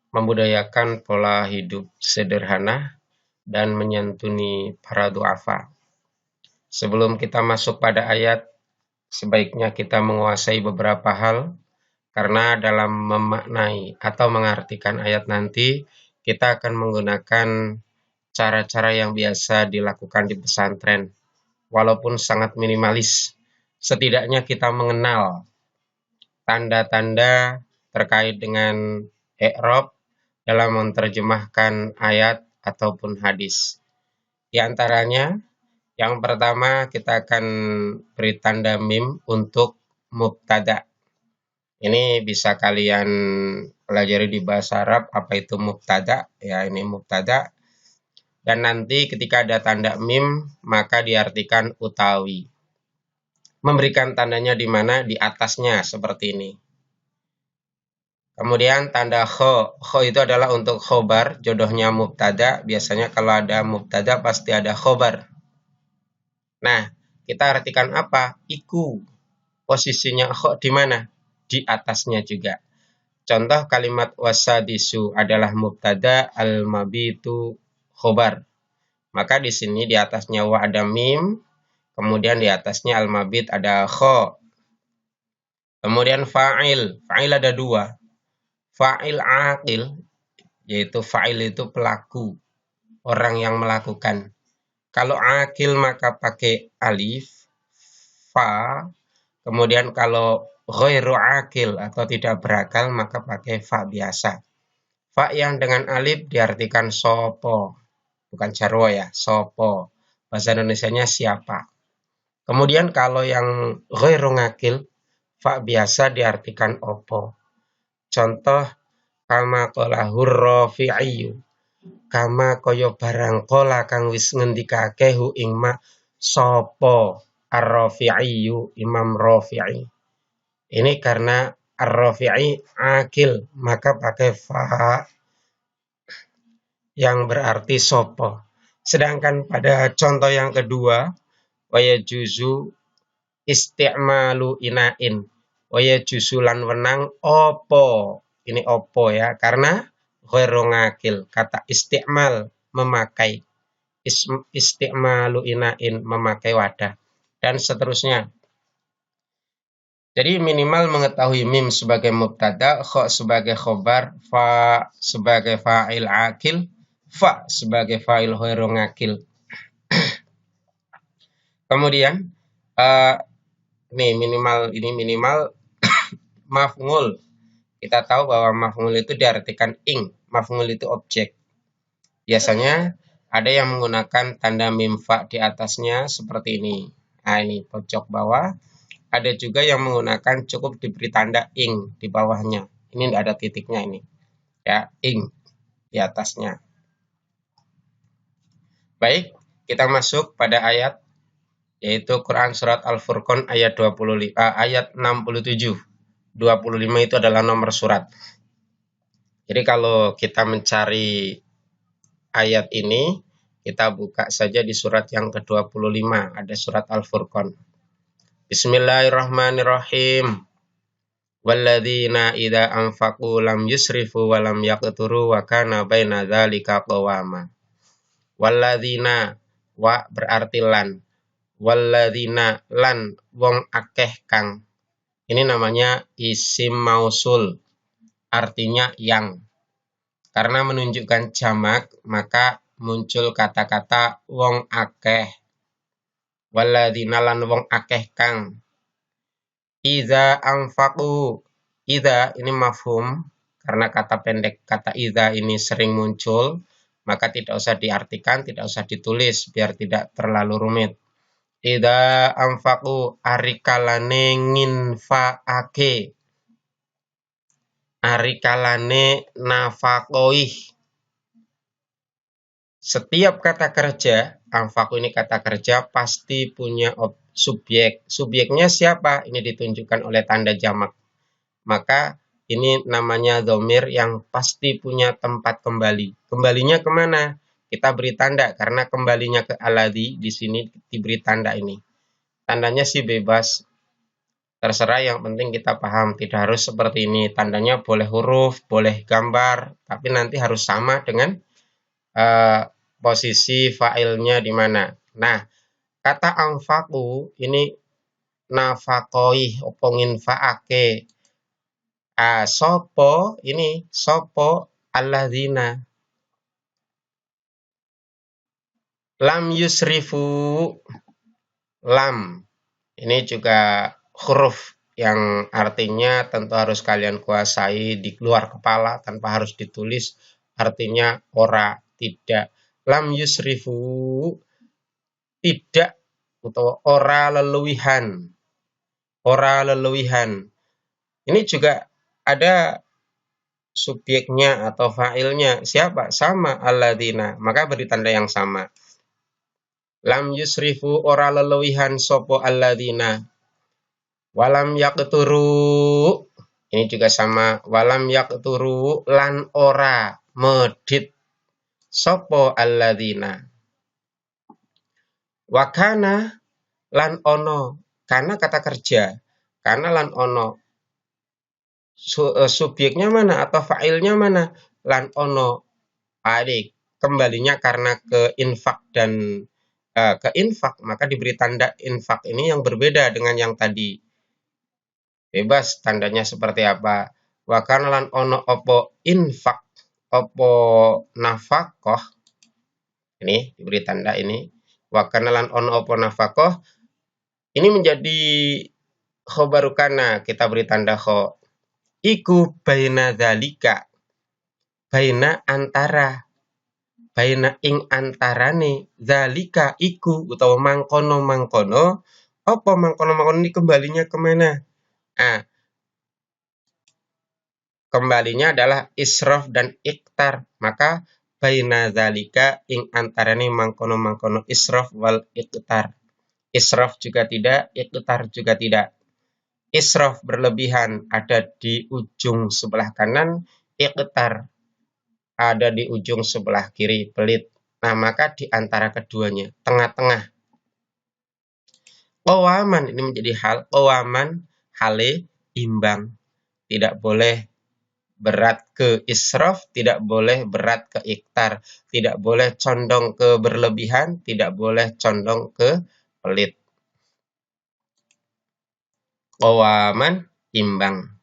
membudayakan pola hidup sederhana, dan menyantuni para duafa. Sebelum kita masuk pada ayat, sebaiknya kita menguasai beberapa hal, karena dalam memaknai atau mengartikan ayat nanti, kita akan menggunakan cara-cara yang biasa dilakukan di pesantren, walaupun sangat minimalis. Setidaknya kita mengenal tanda-tanda terkait dengan i'rab dalam menerjemahkan ayat ataupun hadis. Di antaranya, yang pertama kita akan beri tanda mim untuk mubtada. Ini bisa kalian pelajari di bahasa Arab apa itu mubtada, ya ini mubtada. Dan nanti ketika ada tanda mim, maka diartikan utawi. Memberikan tandanya di mana? Di atasnya seperti ini. Kemudian tanda kho. Kho itu adalah untuk khobar, jodohnya mubtada. Biasanya kalau ada mubtada pasti ada khobar. Nah, kita artikan apa? Iku. Posisinya kho di mana? Di atasnya juga. Contoh kalimat wasadisu adalah mubtada, al-mabitu khobar. Maka di sini di atasnya wa ada mim, kemudian di atasnya al-mabit ada kho. Kemudian fa'il. Fa'il ada dua. Fa'il aqil, yaitu fa'il itu pelaku, orang yang melakukan. Kalau aqil maka pakai alif, fa. Kemudian kalau ghairu aqil atau tidak berakal maka pakai fa biasa. Fa yang dengan alif diartikan sopo, bukan jarwo ya, sopo. Bahasa Indonesianya siapa. Kemudian kalau yang ghairu aqil, fa biasa diartikan opo. Contoh, kama qala hurrafi'iyyu, kama kaya barang qala kang wis ngendikake hu ing ma sapa ar-rafi'iyyu, Imam Rafi'i. Ini karena ar-rafi'i akil, maka pakai fa yang berarti sopo. Sedangkan pada contoh yang kedua, waya juzu isti'malu ina'in, waya juzu lan wenang opo. Ini opo ya, karena ghairu ngakil, kata isti'mal memakai, isti'malu ina'in memakai wadah, dan seterusnya. Jadi minimal mengetahui mim sebagai mubtada, kho sebagai khobar, fa sebagai fa'il akil, fa sebagai fa'il ghairu ngakil. Kemudian ini minimal maf'ul. Kita tahu bahwa maf'ul itu diartikan ing. Maf'ul itu objek. Biasanya ada yang menggunakan tanda mim fa di atasnya seperti ini. Nah, ini pojok bawah. Ada juga yang menggunakan cukup diberi tanda ing di bawahnya. Ini tidak ada titiknya ini. Ya, ing di atasnya. Baik, kita masuk pada ayat, yaitu Quran Surat Al-Furqan ayat 67. 25 itu adalah nomor surat. Jadi kalau kita mencari ayat ini, kita buka saja di surat yang ke-25, ada surat Al-Furqan. Bismillahirrahmanirrahim. Walladzina idza anfaqu lam yusrifu wa lam yaqturu wa kana baina dzalika qawama. Walladzina, wa berarti lan. Walladzina lan wong akeh kang. Ini namanya isim mausul, artinya yang. Karena menunjukkan jamak, maka muncul kata-kata wong akeh. Walladzina lan wong akeh kang. Idza anfaqu. Idza ini mafhum, karena kata pendek kata idza ini sering muncul, maka tidak usah diartikan, tidak usah ditulis, biar tidak terlalu rumit. Idza anfaqu arikalane nginfa'ake, arikalane nafakoih. Setiap kata kerja, anfaqu ini kata kerja, pasti punya subjek. Subjeknya siapa? Ini ditunjukkan oleh tanda jamak. Maka ini namanya dhamir yang pasti punya tempat kembali. Kembalinya kemana? Kita beri tanda, karena kembalinya ke alladzi, di sini diberi tanda ini. Tandanya sih bebas. Terserah, yang penting kita paham. Tidak harus seperti ini. Tandanya boleh huruf, boleh gambar, tapi nanti harus sama dengan posisi fa'ilnya di mana. Nah, kata anfaku ini nafakoi opo nginfa'ake. Sopo ini sopo alladzina lam yusrifu. Lam ini juga huruf yang artinya tentu harus kalian kuasai di luar kepala tanpa harus ditulis. Artinya ora, tidak. Lam yusrifu, tidak, atau ora leluwihan. Ora leluwihan. Ini juga ada subjeknya atau fa'ilnya. Siapa? Sama, alladzina. Maka beri tanda yang sama. Lam yusrifu, ora leluwihan sopo alladzina. Walam yaqturu. Ini juga sama. Walam yaqturu lan ora medit sopo alladzina. Wakana lan ono. Karena kata kerja. Karena lan ono. Subjeknya mana atau fa'ilnya mana? Lan ono. Adik. Kembalinya karena ke infak dan ke infak, maka diberi tanda infak ini yang berbeda dengan yang tadi. Bebas tandanya seperti apa. Wa kana lan ono opo infak, opo nafakoh. Ini diberi tanda ini. Wa kana lan ono opo nafakoh. Ini menjadi khobaru kana, kita beri tanda kho. Iku baina dzalika. Baina antara. Baina ing antarane dzalika iku utawa mangkono-mangkono. Apa mangkono-mangkono ini kembalinya kemana? Kembalinya adalah israf dan iktar. Maka baina dzalika ing antarane mangkono-mangkono israf wal iktar. Israf juga tidak, iktar juga tidak. Israf berlebihan ada di ujung sebelah kanan, iktar ada di ujung sebelah kiri, pelit. Nah, maka di antara keduanya, tengah-tengah. Qawaman ini menjadi hal, qawaman hale imbang. Tidak boleh berat ke israf, tidak boleh berat ke iktar, tidak boleh condong ke berlebihan, tidak boleh condong ke pelit. Qawaman imbang.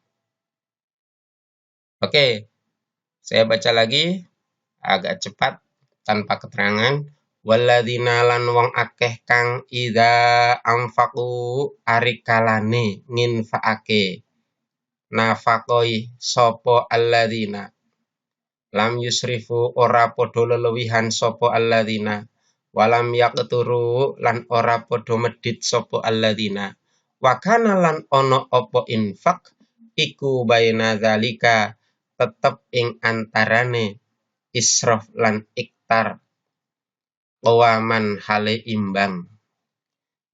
Oke, saya baca lagi agak cepat tanpa keterangan. Walladzina lan wong akeh kang idza anfaqu arikalane nginfa'ake nafaqoi sopo alladzina lam yusrifu ora podo leluwihan sopo alladzina walam yaqturu lan ora podo medit sopo alladzina wakana lan ono opo infak iku baina zalika tetep ing antarane israf lan iktar qawaman hale imbang.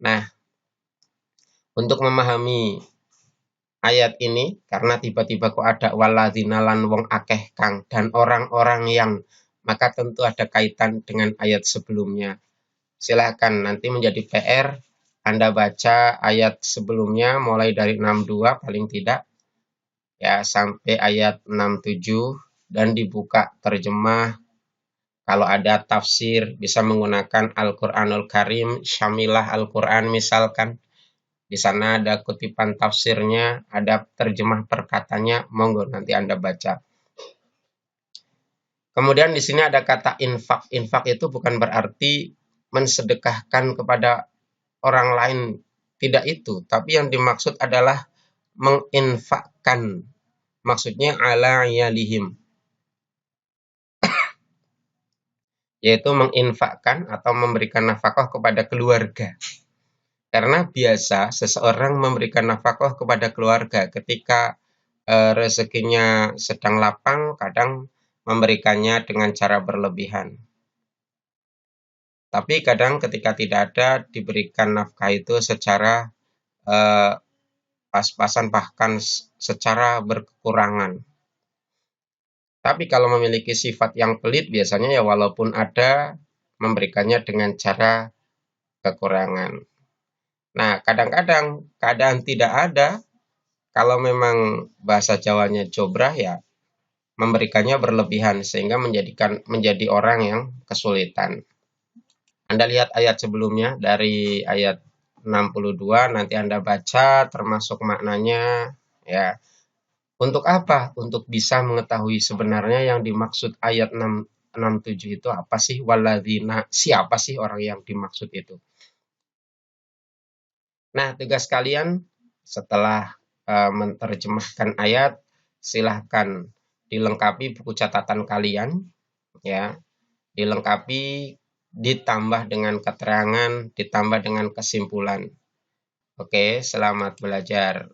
Nah, untuk memahami ayat ini, karena tiba-tiba kok ada waladzina lan wong akeh kang dan orang-orang yang, maka tentu ada kaitan dengan ayat sebelumnya. Silakan nanti menjadi PR Anda baca ayat sebelumnya mulai dari 62 paling tidak ya sampai ayat 67 dan dibuka terjemah. Kalau ada tafsir bisa menggunakan Al-Qur'anul Karim, Syamilah Al-Qur'an misalkan. Di sana ada kutipan tafsirnya, ada terjemah perkatanya, monggo nanti Anda baca. Kemudian di sini ada kata infak. Infak itu bukan berarti mensedekahkan kepada orang lain, tidak itu. Tapi yang dimaksud adalah menginfakkan. Maksudnya ala iyalihim. Yaitu menginfakkan atau memberikan nafkah kepada keluarga. Karena biasa seseorang memberikan nafkah kepada keluarga ketika rezekinya sedang lapang, kadang memberikannya dengan cara berlebihan. Tapi kadang ketika tidak ada, diberikan nafkah itu secara pas-pasan, bahkan secara berkekurangan. Tapi kalau memiliki sifat yang pelit, biasanya ya walaupun ada, memberikannya dengan cara kekurangan. Nah, kadang-kadang keadaan tidak ada, kalau memang bahasa Jawanya cobrah ya memberikannya berlebihan sehingga menjadi orang yang kesulitan. Anda lihat ayat sebelumnya dari ayat 62, nanti Anda baca termasuk maknanya ya. Untuk apa? Untuk bisa mengetahui sebenarnya yang dimaksud ayat 67 itu apa sih? Walladzina, siapa sih orang yang dimaksud itu? Nah, tugas kalian setelah menerjemahkan ayat, silahkan dilengkapi buku catatan kalian, ya, dilengkapi, ditambah dengan keterangan, ditambah dengan kesimpulan. Oke, selamat belajar.